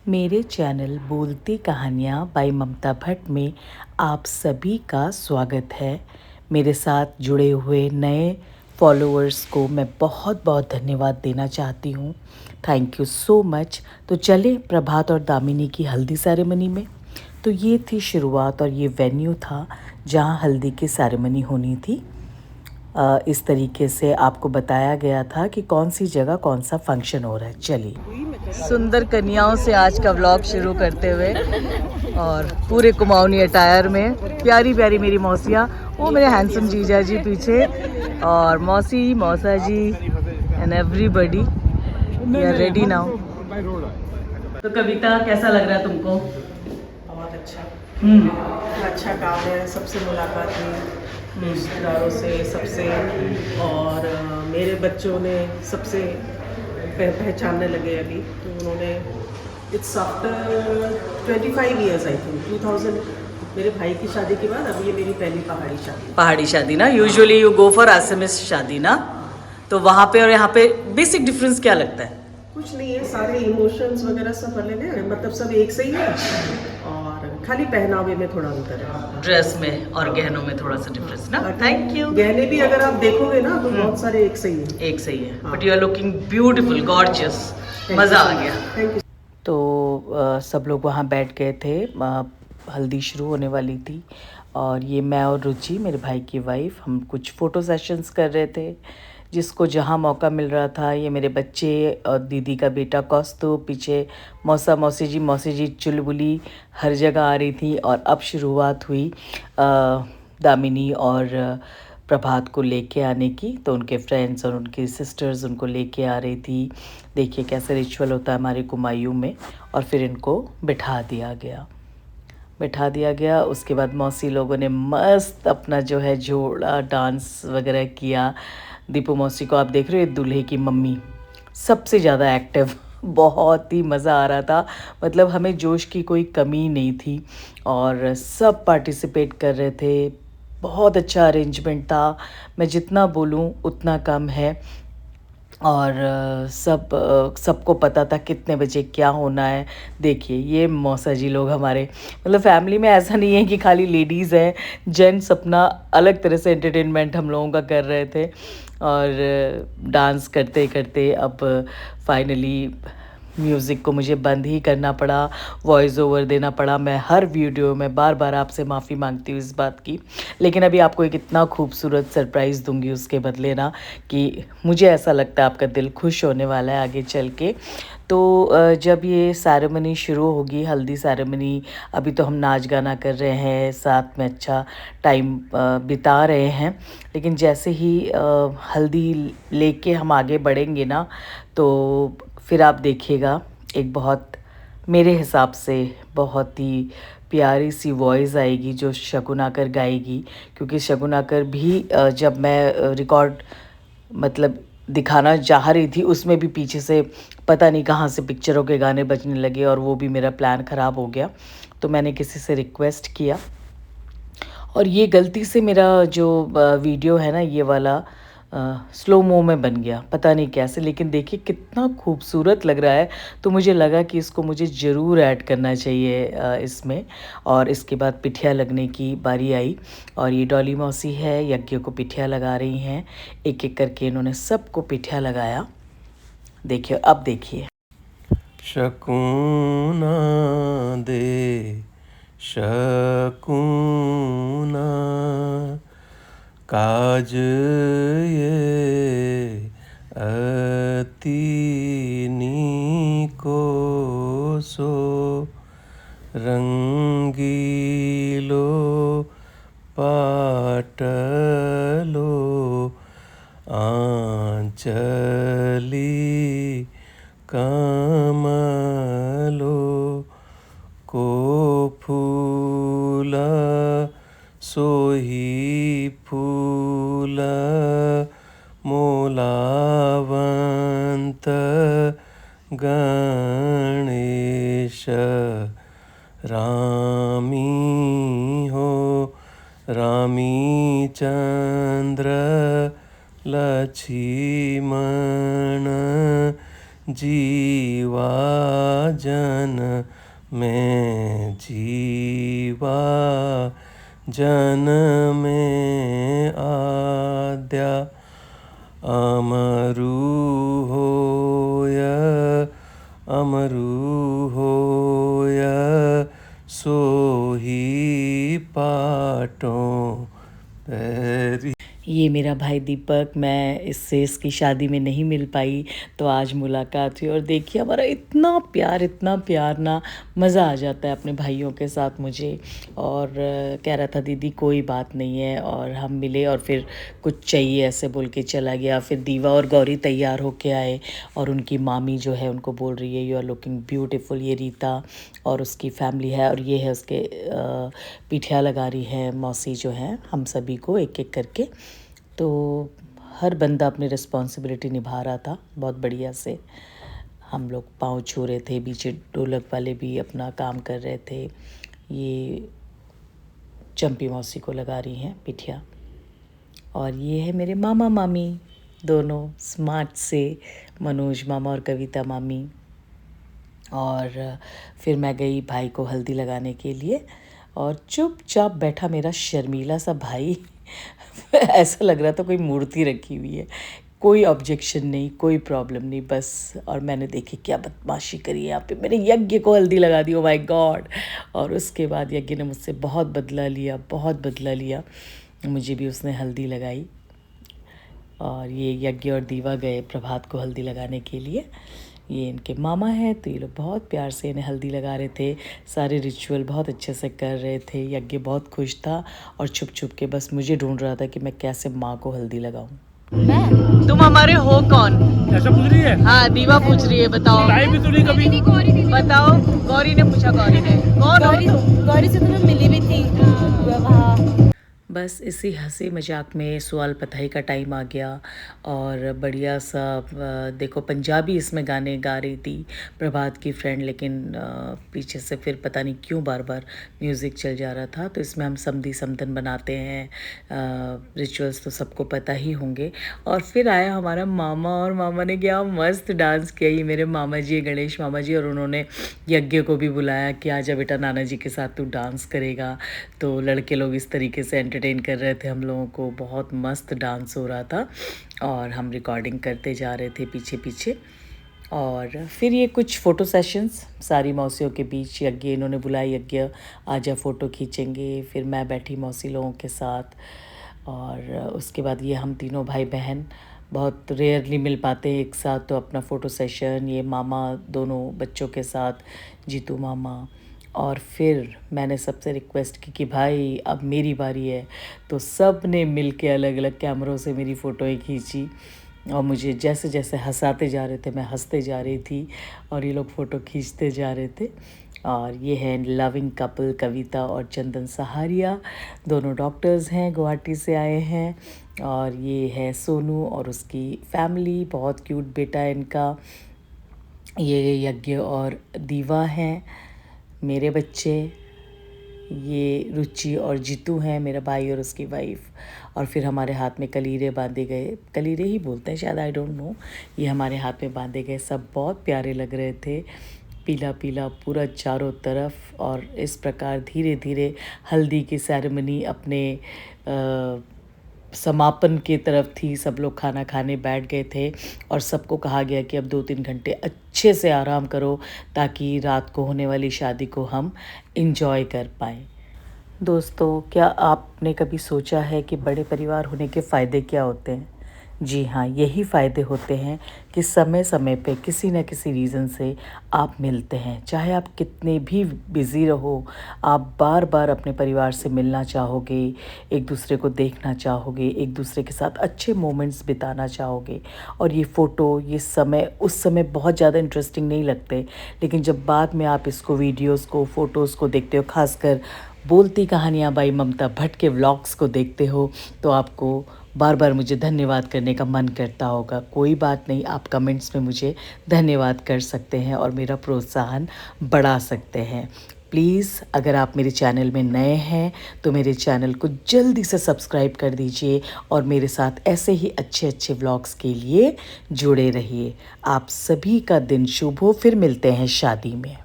मेरे चैनल बोलती कहानियाँ बाय ममता भट्ट में आप सभी का स्वागत है। मेरे साथ जुड़े हुए नए फॉलोअर्स को मैं बहुत बहुत धन्यवाद देना चाहती हूँ। Thank you so much. तो चले प्रभात और दामिनी की हल्दी सेरेमनी में। तो ये थी शुरुआत और ये वेन्यू था जहाँ हल्दी की सेरेमनी होनी थी। इस तरीके से आपको बताया गया था कि कौन सी जगह कौन सा फंक्शन हो रहा है। चलिए, सुंदर कन्याओं से आज का व्लॉग शुरू करते हुए और पूरे कुमाऊनी अटायर में प्यारी प्यारी मेरी मौसियाँ, वो मेरे हैंडसम जीजा जी पीछे और मौसी मौसा जी and everybody we are ready now. तो कविता, कैसा लग रहा है तुमको? बहुत अच्छा। हम्म। अच्छा काम है, सबसे मुलाकात हुई रिश्तेदारों से, सबसे। और मेरे बच्चों ने सबसे पहचानने लगे अभी, तो उन्होंने it's after 25 years I think 2000 मेरे भाई की शादी के बाद अब ये मेरी पहली पहाड़ी शादी ना, यूजुअली यू गो फॉर आसमिस शादी ना, तो वहाँ पे और यहाँ पे बेसिक डिफरेंस क्या लगता है? कुछ नहीं है, सारे इमोशंस वगैरह सब अलग है, मतलब सब एक से ही है, और खाली पहनावे में थोड़ा अंतर है, ड्रेस में और गहनों में थोड़ा सा डिफरेंस ना। Thank you. गहने भी अगर आप देखोगे ना तो बहुत सारे एक से ही है। एक सही है, but you are looking beautiful, gorgeous, मज़ा आ गया। Thank you. तो सब लोग वहाँ बैठ गए थे। हल्दी शुरू होने वाली थी और ये मैं और रुचि, मेरे भाई की वाइफ, हम कुछ फ़ोटो सेशंस कर रहे थे, जिसको जहाँ मौका मिल रहा था। ये मेरे बच्चे और दीदी का बेटा कौस्तुभ, पीछे मौसी जी चुलबुली हर जगह आ रही थी। और अब शुरुआत हुई दामिनी और प्रभात को लेके आने की। तो उनके फ्रेंड्स और उनकी सिस्टर्स उनको लेके आ रही थी। देखिए कैसे रिचुअल होता है हमारे कुमायूं में। और फिर इनको बिठा दिया गया। उसके बाद मौसी लोगों ने मस्त अपना जो है जोड़ा डांस वगैरह किया। दीपू मौसी को आप देख रहे हो, दूल्हे की मम्मी सबसे ज़्यादा एक्टिव। बहुत ही मज़ा आ रहा था, मतलब हमें जोश की कोई कमी नहीं थी और सब पार्टिसिपेट कर रहे थे। बहुत अच्छा अरेंजमेंट था, मैं जितना बोलूँ उतना कम है। और सबको पता था कितने बजे क्या होना है। देखिए ये मौसा जी लोग हमारे, मतलब फैमिली में ऐसा नहीं है कि खाली लेडीज़ हैं, जेंट्स अपना अलग तरह से एंटरटेनमेंट हम लोगों का कर रहे थे। और डांस करते करते अब फाइनली म्यूज़िक को मुझे बंद ही करना पड़ा, वॉइस ओवर देना पड़ा। मैं हर वीडियो में बार बार आपसे माफ़ी मांगती हूँ इस बात की, लेकिन अभी आपको एक इतना खूबसूरत सरप्राइज़ दूंगी उसके बदले ना, कि मुझे ऐसा लगता है आपका दिल खुश होने वाला है आगे चल के। तो जब ये सेरेमनी शुरू होगी, हल्दी सेरेमनी, अभी तो हम नाच गाना कर रहे हैं, साथ में अच्छा टाइम बिता रहे हैं, लेकिन जैसे ही हल्दी लेके हम आगे बढ़ेंगे ना, तो फिर आप देखिएगा एक बहुत, मेरे हिसाब से बहुत ही प्यारी सी वॉइस आएगी जो शगुन आकर गाएगी। क्योंकि शगुन आकर भी जब मैं रिकॉर्ड मतलब दिखाना चाह रही थी, उसमें भी पीछे से पता नहीं कहाँ से पिक्चरों के गाने बजने लगे और वो भी मेरा प्लान ख़राब हो गया। तो मैंने किसी से रिक्वेस्ट किया और ये गलती से मेरा जो वीडियो है ना, ये वाला स्लो मो में बन गया, पता नहीं कैसे। लेकिन देखिए कितना खूबसूरत लग रहा है, तो मुझे लगा कि इसको मुझे ज़रूर ऐड करना चाहिए इसमें। और इसके बाद पिठिया लगने की बारी आई और ये डॉली मौसी है, यज्ञ को पिठिया लगा रही हैं। एक एक करके इन्होंने सबको पिठिया लगाया। देखिए, अब देखिए। शकुना दे शकुना, काज ये अति नीको सो, रंगीलो पाटलो आंचली कमलो, को फूला सोही फूला, मोलावंत गणेश, रामी हो रामी चंद्र लक्ष्मण जीवा जन में जीवा जन में आद्या अमरु होय अमरु होय सोही पाटों पैरी। ये मेरा भाई दीपक, मैं इससे इसकी शादी में नहीं मिल पाई तो आज मुलाकात हुई और देखिए हमारा इतना प्यार ना, मज़ा आ जाता है अपने भाइयों के साथ मुझे। और कह रहा था दीदी कोई बात नहीं है, और हम मिले और फिर कुछ चाहिए ऐसे बोल के चला गया। फिर दीवा और गौरी तैयार होके आए और उनकी मामी जो है उनको बोल रही है यू आर लुकिंग ब्यूटीफुल। ये रीता और उसकी फैमिली है, और ये है उसके पिठिया लगा रही है मौसी जो है हम सभी को एक एक करके। तो हर बंदा अपनी रिस्पॉन्सिबिलिटी निभा रहा था बहुत बढ़िया से। हम लोग पाँव छू रहे थे, बीच ढोलक वाले भी अपना काम कर रहे थे। ये चंपी मौसी को लगा रही हैं पिठिया, और ये है मेरे मामा मामी दोनों स्मार्ट से, मनोज मामा और कविता मामी। और फिर मैं गई भाई को हल्दी लगाने के लिए, और चुपचाप बैठा मेरा शर्मीला सा भाई ऐसा लग रहा था कोई मूर्ति रखी हुई है। कोई ऑब्जेक्शन नहीं, कोई प्रॉब्लम नहीं बस। और मैंने देखी क्या बदमाशी करी है यहाँ पे, मेरे यज्ञ को हल्दी लगा दी, ओ माय गॉड। और उसके बाद यज्ञ ने मुझसे बहुत बदला लिया, मुझे भी उसने हल्दी लगाई। और ये यज्ञ और दीवा गए प्रभात को हल्दी लगाने के लिए। ये इनके मामा हैं, तो ये लोग बहुत प्यार से इन्हें हल्दी लगा रहे थे। सारे रिचुअल बहुत अच्छे से कर रहे थे। यज्ञ बहुत खुश था और छुप छुप के बस मुझे ढूंढ रहा था कि मैं कैसे माँ को हल्दी लगाऊं। मैं? तुम हमारे हो कौन? ऐसा पूछ रही है? हाँ, दीवा पूछ रही है, बताओ। लाइव भी तो नहीं कभी। बताओ, गौरी ने पूछा, गौरी ने। कौन हो तुम? गौरी से तो मैं मिली भी थी वहाँ। बस इसी हंसी मजाक में सवाल पताई का टाइम आ गया, और बढ़िया सा देखो पंजाबी इसमें गाने गा रही थी प्रभात की फ्रेंड, लेकिन पीछे से फिर पता नहीं क्यों बार बार म्यूज़िक चल जा रहा था। तो इसमें हम समधी समधन बनाते हैं, रिचुअल्स तो सबको पता ही होंगे। और फिर आया हमारा मामा, और मामा ने क्या मस्त डांस किया। ये मेरे मामा जी, गणेश मामा जी, और उन्होंने यज्ञ को भी बुलाया कि आजा बेटा नाना जी के साथ तू डांस करेगा। तो लड़के लोग इस तरीके से एंटरटेन कर रहे थे हम लोगों को, बहुत मस्त डांस हो रहा था, और हम रिकॉर्डिंग करते जा रहे थे पीछे पीछे। और फिर ये कुछ फ़ोटो सेशंस सारी मौसियों के बीच, यज्ञ इन्होंने बुलाया, यज्ञ आजा फ़ोटो खींचेंगे। फिर मैं बैठी मौसी लोगों के साथ, और उसके बाद ये हम तीनों भाई बहन बहुत रेयरली मिल पाते हैं एक साथ, तो अपना फ़ोटो सेशन, ये मामा दोनों बच्चों के साथ, जीतू मामा। और फिर मैंने सबसे रिक्वेस्ट की कि भाई अब मेरी बारी है, तो सब ने मिल के अलग अलग कैमरों से मेरी फ़ोटोएँ खींची, और मुझे जैसे जैसे हंसाते जा रहे थे मैं हंसते जा रही थी, और ये लोग फ़ोटो खींचते जा रहे थे। और ये है लविंग कपल कविता और चंदन सहारिया, दोनों डॉक्टर्स हैं, गुवाहाटी से आए हैं। और ये है सोनू और उसकी फैमिली, बहुत क्यूट बेटा है इनका। ये यज्ञ और दीवा हैं मेरे बच्चे, ये रुचि और जीतू हैं मेरा भाई और उसकी वाइफ। और फिर हमारे हाथ में कलीरे बांधे गए, कलीरे ही बोलते हैं शायद, आई डोंट नो। ये हमारे हाथ में बांधे गए, सब बहुत प्यारे लग रहे थे, पीला पीला पूरा चारों तरफ। और इस प्रकार धीरे धीरे हल्दी की सेरेमनी अपने समापन की तरफ थी। सब लोग खाना खाने बैठ गए थे, और सबको कहा गया कि अब 2-3 घंटे अच्छे से आराम करो, ताकि रात को होने वाली शादी को हम इंजॉय कर पाएँ। दोस्तों, क्या आपने कभी सोचा है कि बड़े परिवार होने के फ़ायदे क्या होते हैं? जी हाँ, यही फ़ायदे होते हैं कि समय समय पे किसी न किसी रीज़न से आप मिलते हैं। चाहे आप कितने भी बिज़ी रहो, आप बार बार अपने परिवार से मिलना चाहोगे, एक दूसरे को देखना चाहोगे, एक दूसरे के साथ अच्छे मोमेंट्स बिताना चाहोगे। और ये फ़ोटो, ये समय उस समय बहुत ज़्यादा इंटरेस्टिंग नहीं लगते, लेकिन जब बाद में आप इसको वीडियोज़ को, फ़ोटोज़ को देखते हो, ख़ासकर बोलती कहानियाँ बाई ममता भट्ट के व्लॉग्स को देखते हो, तो आपको बार बार मुझे धन्यवाद करने का मन करता होगा। कोई बात नहीं, आप कमेंट्स में मुझे धन्यवाद कर सकते हैं और मेरा प्रोत्साहन बढ़ा सकते हैं। प्लीज़ अगर आप मेरे चैनल में नए हैं तो मेरे चैनल को जल्दी से सब्सक्राइब कर दीजिए और मेरे साथ ऐसे ही अच्छे अच्छे व्लॉग्स के लिए जुड़े रहिए। आप सभी का दिन शुभ हो, फिर मिलते हैं शादी में।